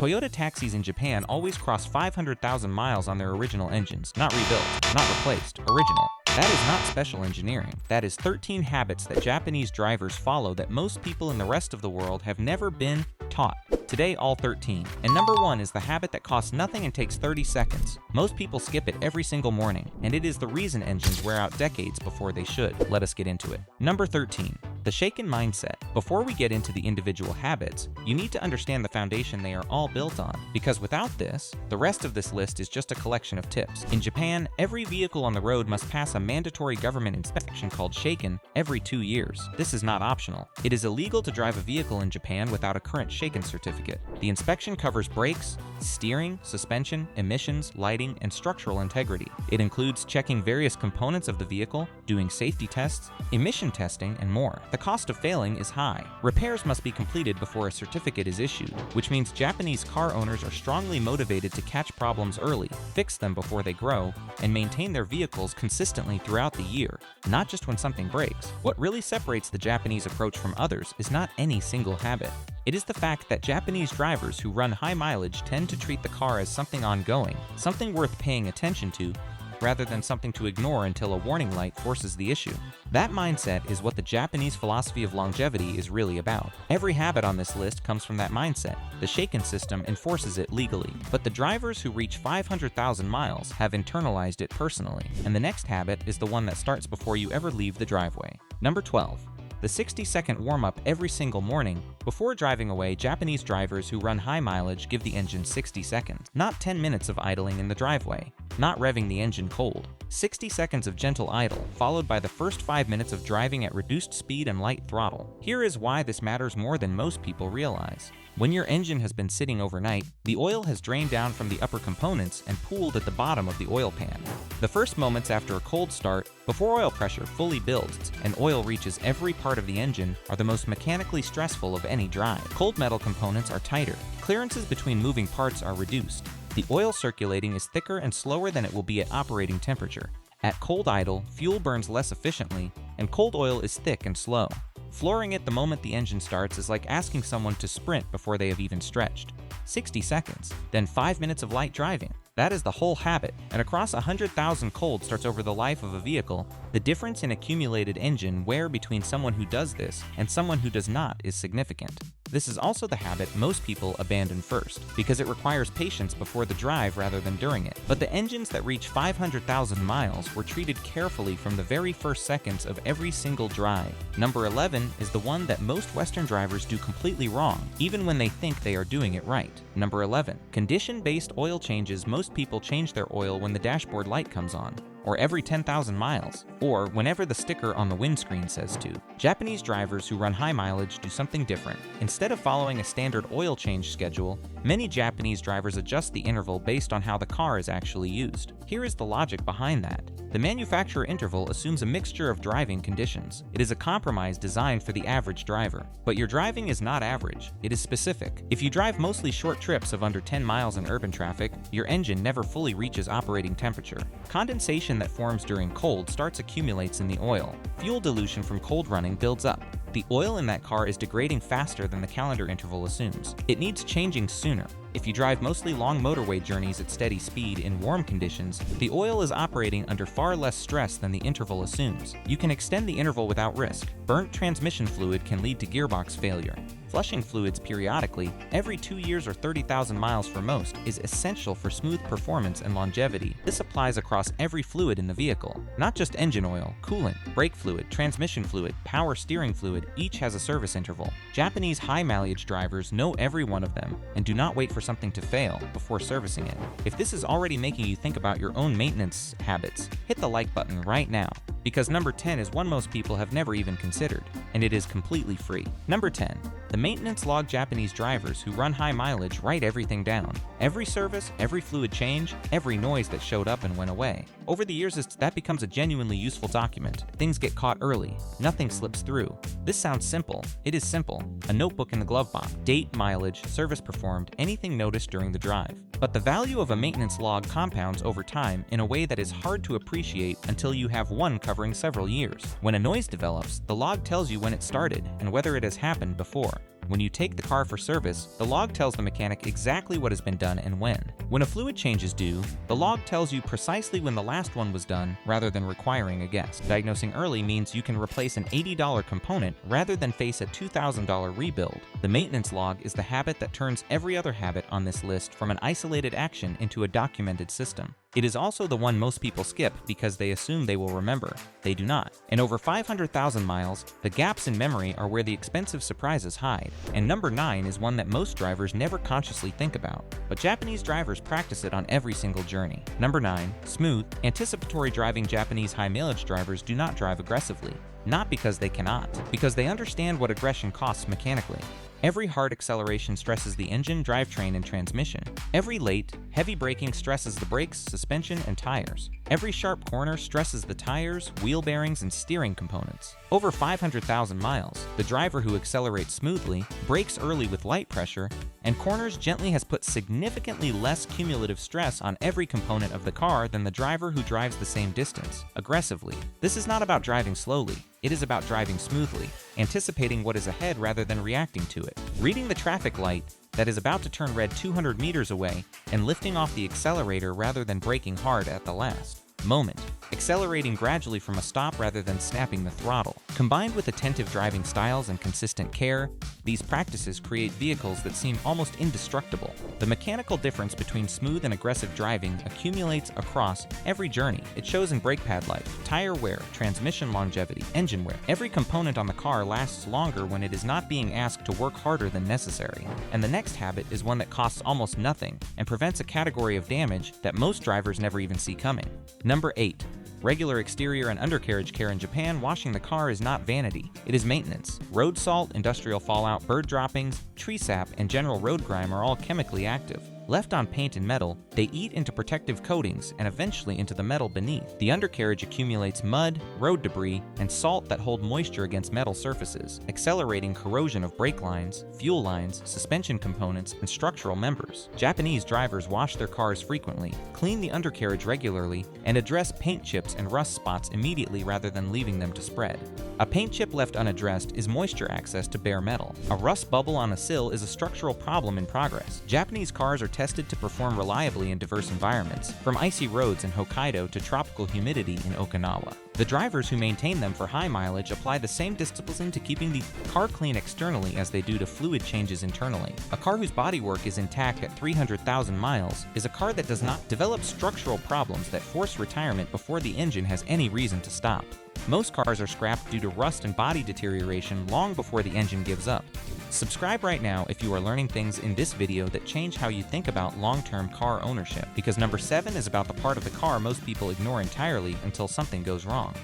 Toyota taxis in Japan always cross 500,000 miles on their original engines, not rebuilt, not replaced, original. That is not special engineering. That is 13 habits that Japanese drivers follow that most people in the rest of the world have never been taught. Today, all 13. And number 1 is the habit that costs nothing and takes 30 seconds. Most people skip it every single morning, and it is the reason engines wear out decades before they should. Let us get into it. Number 13. The shaken mindset. Before we get into the individual habits, you need to understand the foundation they are all built on, because without this, the rest of this list is just a collection of tips. In Japan, every vehicle on the road must pass a mandatory government inspection called shaken every 2 years. This is not optional. It is illegal to drive a vehicle in Japan without a current shaken certificate. The inspection covers brakes, steering, suspension, emissions, lighting, and structural integrity. It includes checking various components of the vehicle, doing safety tests, emission testing, and more. The cost of failing is high. Repairs must be completed before a certificate is issued, which means Japanese car owners are strongly motivated to catch problems early, fix them before they grow, and maintain their vehicles consistently throughout the year, not just when something breaks. What really separates the Japanese approach from others is not any single habit. It is the fact that Japanese drivers who run high mileage tend to treat the car as something ongoing, something worth paying attention to, rather than something to ignore until a warning light forces the issue. That mindset is what the Japanese philosophy of longevity is really about. Every habit on this list comes from that mindset. The shaken system enforces it legally, but the drivers who reach 500,000 miles have internalized it personally. And the next habit is the one that starts before you ever leave the driveway. Number 12. The 60-second warm-up every single morning. Before driving away, Japanese drivers who run high mileage give the engine 60 seconds, not 10 minutes of idling in the driveway, not revving the engine cold. 60 seconds of gentle idle, followed by the first 5 minutes of driving at reduced speed and light throttle. Here is why this matters more than most people realize. When your engine has been sitting overnight, the oil has drained down from the upper components and pooled at the bottom of the oil pan. The first moments after a cold start, before oil pressure fully builds and oil reaches every part of the engine, are the most mechanically stressful of any drive. Cold metal components are tighter. Clearances between moving parts are reduced. The oil circulating is thicker and slower than it will be at operating temperature. At cold idle, fuel burns less efficiently, and cold oil is thick and slow. Flooring it the moment the engine starts is like asking someone to sprint before they have even stretched. 60 seconds, then 5 minutes of light driving. That is the whole habit, and across 100,000 cold starts over the life of a vehicle, the difference in accumulated engine wear between someone who does this and someone who does not is significant. This is also the habit most people abandon first, because it requires patience before the drive rather than during it. But the engines that reach 500,000 miles were treated carefully from the very first seconds of every single drive. Number 11 is the one that most Western drivers do completely wrong, even when they think they are doing it right. Number 11. Condition-based oil changes. Most people change their oil when the dashboard light comes on, or every 10,000 miles, or whenever the sticker on the windscreen says to. Japanese drivers who run high mileage do something different. Instead of following a standard oil change schedule, many Japanese drivers adjust the interval based on how the car is actually used. Here is the logic behind that. The manufacturer interval assumes a mixture of driving conditions. It is a compromise designed for the average driver. But your driving is not average, it is specific. If you drive mostly short trips of under 10 miles in urban traffic, your engine never fully reaches operating temperature. Condensation that forms during cold starts accumulates in the oil. Fuel dilution from cold running builds up. The oil in that car is degrading faster than the calendar interval assumes. It needs changing sooner. If you drive mostly long motorway journeys at steady speed in warm conditions, the oil is operating under far less stress than the interval assumes. You can extend the interval without risk. Burnt transmission fluid can lead to gearbox failure. Flushing fluids periodically, every 2 years or 30,000 miles for most, is essential for smooth performance and longevity. This applies across every fluid in the vehicle, not just engine oil, coolant, brake fluid, transmission fluid, power steering fluid, each has a service interval. Japanese high-mileage drivers know every one of them and do not wait for something to fail before servicing it. If this is already making you think about your own maintenance habits, hit the like button right now, because number 10 is one most people have never even considered, and it is completely free. Number 10. The maintenance log. Japanese drivers who run high mileage write everything down. Every service, every fluid change, every noise that showed up and went away. Over the years, that becomes a genuinely useful document. Things get caught early. Nothing slips through. This sounds simple. It is simple. A notebook in the glove box. Date, mileage, service performed, anything noticed during the drive. But the value of a maintenance log compounds over time in a way that is hard to appreciate until you have one covering several years. When a noise develops, the log tells you when it started and whether it has happened before. When you take the car for service, the log tells the mechanic exactly what has been done and when. When a fluid change is due, the log tells you precisely when the last one was done rather than requiring a guess. Diagnosing early means you can replace an $80 component rather than face a $2,000 rebuild. The maintenance log is the habit that turns every other habit on this list from an isolated action into a documented system. It is also the one most people skip because they assume they will remember. They do not. In over 500,000 miles, the gaps in memory are where the expensive surprises hide. And number 9 is one that most drivers never consciously think about, but Japanese drivers practice it on every single journey. Number 9, smooth. Anticipatory driving Japanese high-mileage drivers do not drive aggressively. Not because they cannot, because they understand what aggression costs mechanically. Every hard acceleration stresses the engine, drivetrain, and transmission. Every late, heavy braking stresses the brakes, suspension, and tires. Every sharp corner stresses the tires, wheel bearings, and steering components. Over 500,000 miles, the driver who accelerates smoothly, brakes early with light pressure, and corners gently has put significantly less cumulative stress on every component of the car than the driver who drives the same distance, aggressively. This is not about driving slowly. It is about driving smoothly, anticipating what is ahead rather than reacting to it. Reading the traffic light that is about to turn red 200 meters away and lifting off the accelerator rather than braking hard at the last moment. Accelerating gradually from a stop rather than snapping the throttle. Combined with attentive driving styles and consistent care, these practices create vehicles that seem almost indestructible. The mechanical difference between smooth and aggressive driving accumulates across every journey. It shows in brake pad life, tire wear, transmission longevity, engine wear. Every component on the car lasts longer when it is not being asked to work harder than necessary. And the next habit is one that costs almost nothing and prevents a category of damage that most drivers never even see coming. Number 8. Regular exterior and undercarriage care in Japan. Washing the car is not vanity, it is maintenance. Road salt, industrial fallout, bird droppings, tree sap, and general road grime are all chemically active. Left on paint and metal, they eat into protective coatings and eventually into the metal beneath. The undercarriage accumulates mud, road debris, and salt that hold moisture against metal surfaces, accelerating corrosion of brake lines, fuel lines, suspension components, and structural members. Japanese drivers wash their cars frequently, clean the undercarriage regularly, and address paint chips and rust spots immediately rather than leaving them to spread. A paint chip left unaddressed is moisture access to bare metal. A rust bubble on a sill is a structural problem in progress. Japanese cars are tested to perform reliably in diverse environments, from icy roads in Hokkaido to tropical humidity in Okinawa. The drivers who maintain them for high mileage apply the same discipline to keeping the car clean externally as they do to fluid changes internally. A car whose bodywork is intact at 300,000 miles is a car that does not develop structural problems that force retirement before the engine has any reason to stop. Most cars are scrapped due to rust and body deterioration long before the engine gives up. Subscribe right now if you are learning things in this video that change how you think about long-term car ownership, because number 7 is about the part of the car most people ignore entirely until something goes wrong.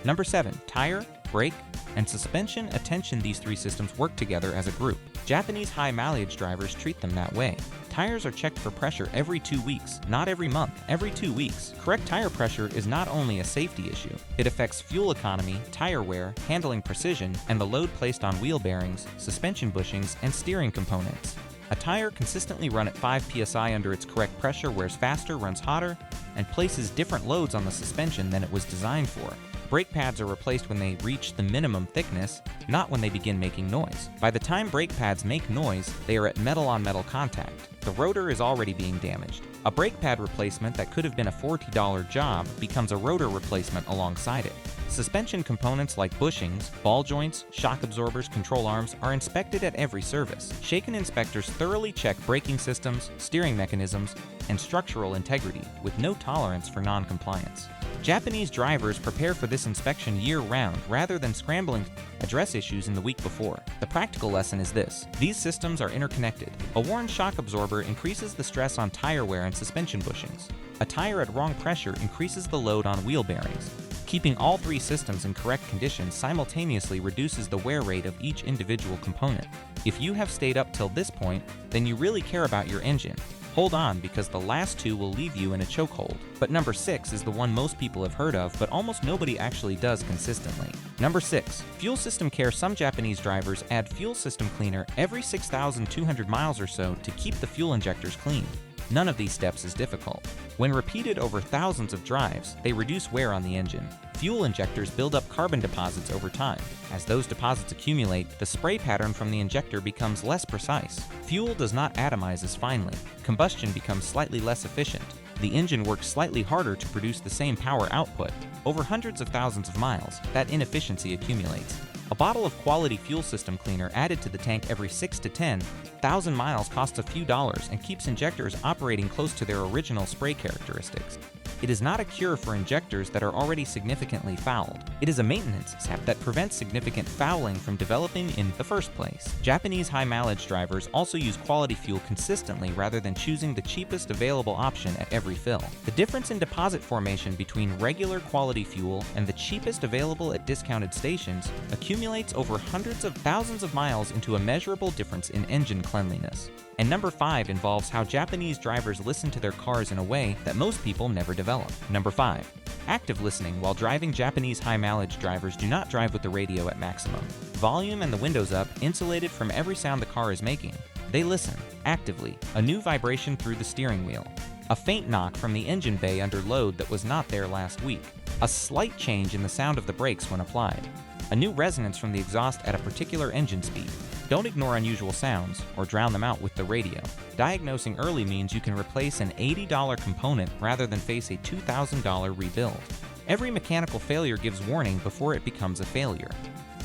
Number 7, tire, brake, and suspension attention. These three systems work together as a group. Japanese high-mileage drivers treat them that way. Tires are checked for pressure every 2 weeks, not every month, every 2 weeks. Correct tire pressure is not only a safety issue, it affects fuel economy, tire wear, handling precision, and the load placed on wheel bearings, suspension bushings, and steering components. A tire consistently run at 5 psi under its correct pressure wears faster, runs hotter, and places different loads on the suspension than it was designed for. Brake pads are replaced when they reach the minimum thickness, not when they begin making noise. By the time brake pads make noise, they are at metal-on-metal contact. The rotor is already being damaged. A brake pad replacement that could have been a $40 job becomes a rotor replacement alongside it. Suspension components like bushings, ball joints, shock absorbers, control arms are inspected at every service. Shaken inspectors thoroughly check braking systems, steering mechanisms, and structural integrity, with no tolerance for non-compliance. Japanese drivers prepare for this inspection year-round rather than scrambling to address issues in the week before. The practical lesson is this: these systems are interconnected. A worn shock absorber increases the stress on tire wear and suspension bushings. A tire at wrong pressure increases the load on wheel bearings. Keeping all three systems in correct condition simultaneously reduces the wear rate of each individual component. If you have stayed up till this point, then you really care about your engine. Hold on, because the last two will leave you in a chokehold. But number 6 is the one most people have heard of, but almost nobody actually does consistently. Number 6, fuel system care. Some Japanese drivers add fuel system cleaner every 6,200 miles or so to keep the fuel injectors clean. None of these steps is difficult. When repeated over thousands of drives, they reduce wear on the engine. Fuel injectors build up carbon deposits over time. As those deposits accumulate, the spray pattern from the injector becomes less precise. Fuel does not atomize as finely. Combustion becomes slightly less efficient. The engine works slightly harder to produce the same power output. Over hundreds of thousands of miles, that inefficiency accumulates. A bottle of quality fuel system cleaner added to the tank every 6 to 10,000 miles costs a few dollars and keeps injectors operating close to their original spray characteristics. It is not a cure for injectors that are already significantly fouled. It is a maintenance step that prevents significant fouling from developing in the first place. Japanese high-mileage drivers also use quality fuel consistently rather than choosing the cheapest available option at every fill. The difference in deposit formation between regular quality fuel and the cheapest available at discounted stations accumulates over hundreds of thousands of miles into a measurable difference in engine cleanliness. And number 5 involves how Japanese drivers listen to their cars in a way that most people never develop. Number 5. Active listening. While driving, Japanese high-mileage drivers do not drive with the radio at maximum volume and the windows up, insulated from every sound the car is making. They listen, actively, a new vibration through the steering wheel, a faint knock from the engine bay under load that was not there last week, a slight change in the sound of the brakes when applied, a new resonance from the exhaust at a particular engine speed. Don't ignore unusual sounds or drown them out with the radio. Diagnosing early means you can replace an $80 component rather than face a $2,000 rebuild. Every mechanical failure gives warning before it becomes a failure.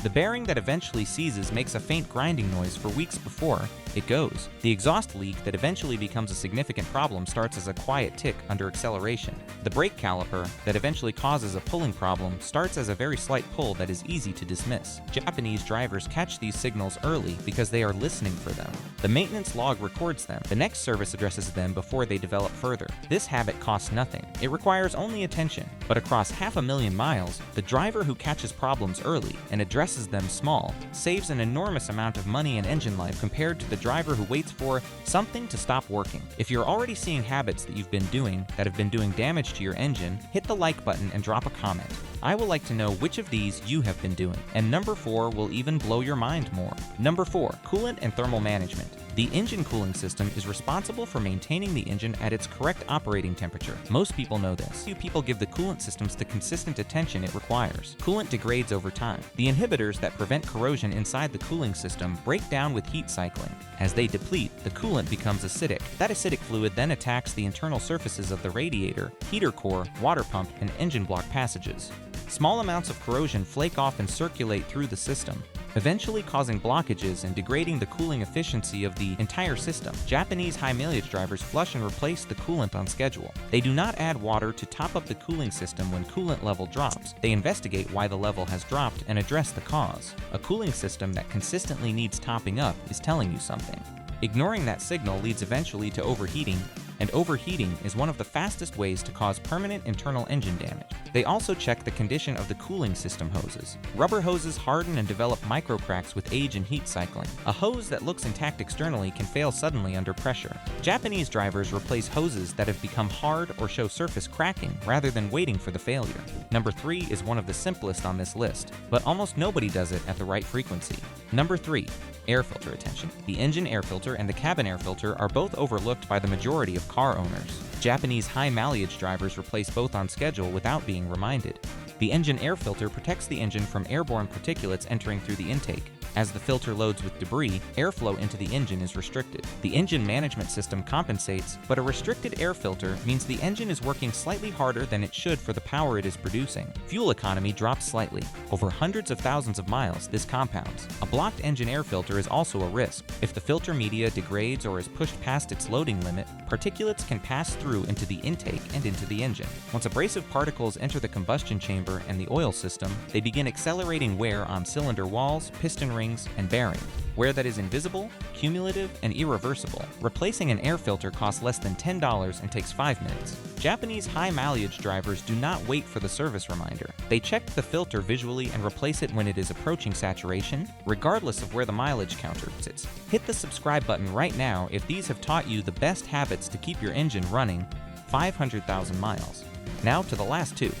The bearing that eventually seizes makes a faint grinding noise for weeks before it goes. The exhaust leak that eventually becomes a significant problem starts as a quiet tick under acceleration. The brake caliper that eventually causes a pulling problem starts as a very slight pull that is easy to dismiss. Japanese drivers catch these signals early because they are listening for them. The maintenance log records them. The next service addresses them before they develop further. This habit costs nothing. It requires only attention. But across 500,000 miles, the driver who catches problems early and addresses them small saves an enormous amount of money and engine life compared to the driver who waits for something to stop working. If you're already seeing habits that you've been doing that have been doing damage to your engine, hit the like button and drop a comment. I would like to know which of these you have been doing. And number 4 will even blow your mind more. Number 4, coolant and thermal management. The engine cooling system is responsible for maintaining the engine at its correct operating temperature. Most people know this. Few people give the coolant systems the consistent attention it requires. Coolant degrades over time. The inhibitors that prevent corrosion inside the cooling system break down with heat cycling. As they deplete, the coolant becomes acidic. That acidic fluid then attacks the internal surfaces of the radiator, heater core, water pump, and engine block passages. Small amounts of corrosion flake off and circulate through the system, eventually causing blockages and degrading the cooling efficiency of the entire system. Japanese high-mileage drivers flush and replace the coolant on schedule. They do not add water to top up the cooling system when coolant level drops. They investigate why the level has dropped and address the cause. A cooling system that consistently needs topping up is telling you something. Ignoring that signal leads eventually to overheating, and overheating is one of the fastest ways to cause permanent internal engine damage. They also check the condition of the cooling system hoses. Rubber hoses harden and develop micro cracks with age and heat cycling. A hose that looks intact externally can fail suddenly under pressure. Japanese drivers replace hoses that have become hard or show surface cracking rather than waiting for the failure. Number 3 is one of the simplest on this list, but almost nobody does it at the right frequency. Number 3. Air filter attention. The engine air filter and the cabin air filter are both overlooked by the majority of car owners. Japanese high-mileage drivers replace both on schedule without being reminded. The engine air filter protects the engine from airborne particulates entering through the intake. As the filter loads with debris, airflow into the engine is restricted. The engine management system compensates, but a restricted air filter means the engine is working slightly harder than it should for the power it is producing. Fuel economy drops slightly. Over hundreds of thousands of miles, this compounds. A blocked engine air filter is also a risk. If the filter media degrades or is pushed past its loading limit, particulates can pass through into the intake and into the engine. Once abrasive particles enter the combustion chamber and the oil system, they begin accelerating wear on cylinder walls, piston rings, and bearing. Wear that is invisible, cumulative, and irreversible. Replacing an air filter costs less than $10 and takes 5 minutes. Japanese high-mileage drivers do not wait for the service reminder. They check the filter visually and replace it when it is approaching saturation, regardless of where the mileage counter sits. Hit the subscribe button right now if these have taught you the best habits to keep your engine running 500,000 miles. Now to the last 2.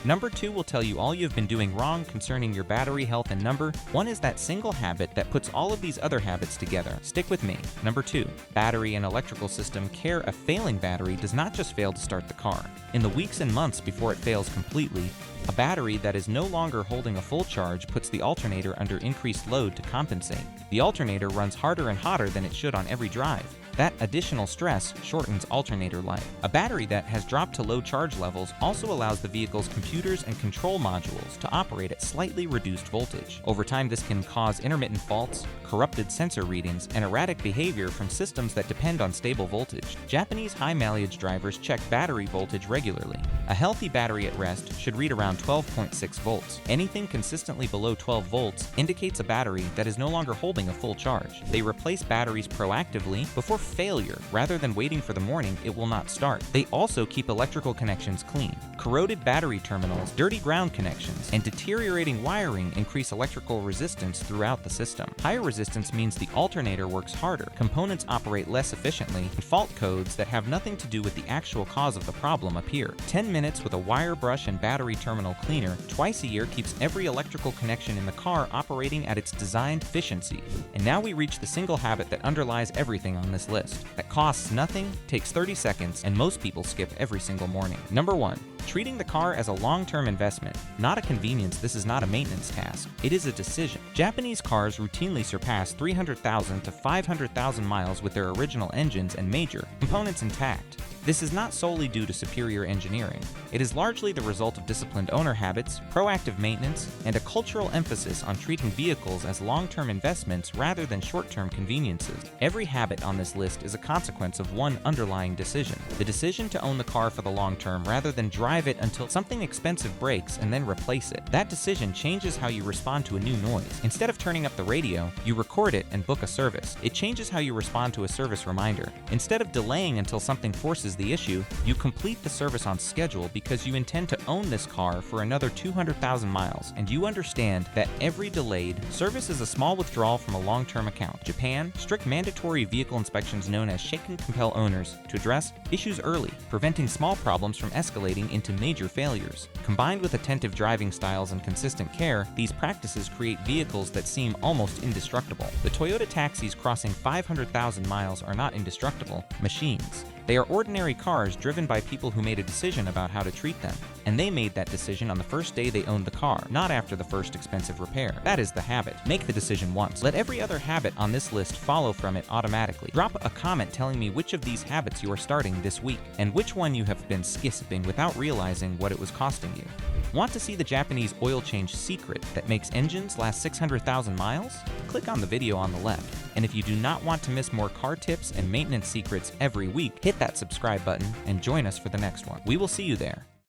Number 2 will tell you all you've been doing wrong concerning your battery health, and number 1 is that single habit that puts all of these other habits together. Stick with me. Number 2, battery and electrical system care. A failing battery does not just fail to start the car. In the weeks and months before it fails completely, a battery that is no longer holding a full charge puts the alternator under increased load to compensate. The alternator runs harder and hotter than it should on every drive. That additional stress shortens alternator life. A battery that has dropped to low charge levels also allows the vehicle's computers and control modules to operate at slightly reduced voltage. Over time, this can cause intermittent faults, corrupted sensor readings, and erratic behavior from systems that depend on stable voltage. Japanese high-mileage drivers check battery voltage regularly. A healthy battery at rest should read around 12.6 volts. Anything consistently below 12 volts indicates a battery that is no longer holding a full charge. They replace batteries proactively before failure. Rather than waiting for the morning it will not start. They also keep electrical connections clean. Corroded battery terminals, dirty ground connections, and deteriorating wiring increase electrical resistance throughout the system. Higher resistance means the alternator works harder, components operate less efficiently, and fault codes that have nothing to do with the actual cause of the problem appear. 10 minutes with a wire brush and battery terminal cleaner twice a year keeps every electrical connection in the car operating at its designed efficiency. And now we reach the single habit that underlies everything on this list. That costs nothing, takes 30 seconds, and most people skip every single morning. Number 1. Treating the car as a long-term investment. Not a convenience, this is not a maintenance task. It is a decision. Japanese cars routinely surpass 300,000 to 500,000 miles with their original engines and major components intact. This is not solely due to superior engineering. It is largely the result of disciplined owner habits, proactive maintenance, and a cultural emphasis on treating vehicles as long-term investments rather than short-term conveniences. Every habit on this list is a consequence of one underlying decision: the decision to own the car for the long term rather than drive it until something expensive breaks and then replace it. That decision changes how you respond to a new noise. Instead of turning up the radio, you record it and book a service. It changes how you respond to a service reminder. Instead of delaying until something forces the issue, you complete the service on schedule because you intend to own this car for another 200,000 miles, and you understand that every delayed service is a small withdrawal from a long-term account. Japan, strict mandatory vehicle inspections known as shaken compel owners to address issues early, preventing small problems from escalating into major failures. Combined with attentive driving styles and consistent care, these practices create vehicles that seem almost indestructible. The Toyota taxis crossing 500,000 miles are not indestructible machines. They are ordinary cars driven by people who made a decision about how to treat them. And they made that decision on the first day they owned the car, not after the first expensive repair. That is the habit. Make the decision once. Let every other habit on this list follow from it automatically. Drop a comment telling me which of these habits you are starting this week, and which one you have been skipping without realizing what it was costing you. Want to see the Japanese oil change secret that makes engines last 600,000 miles? Click on the video on the left. And if you do not want to miss more car tips and maintenance secrets every week, hit that subscribe button and join us for the next one. We will see you there.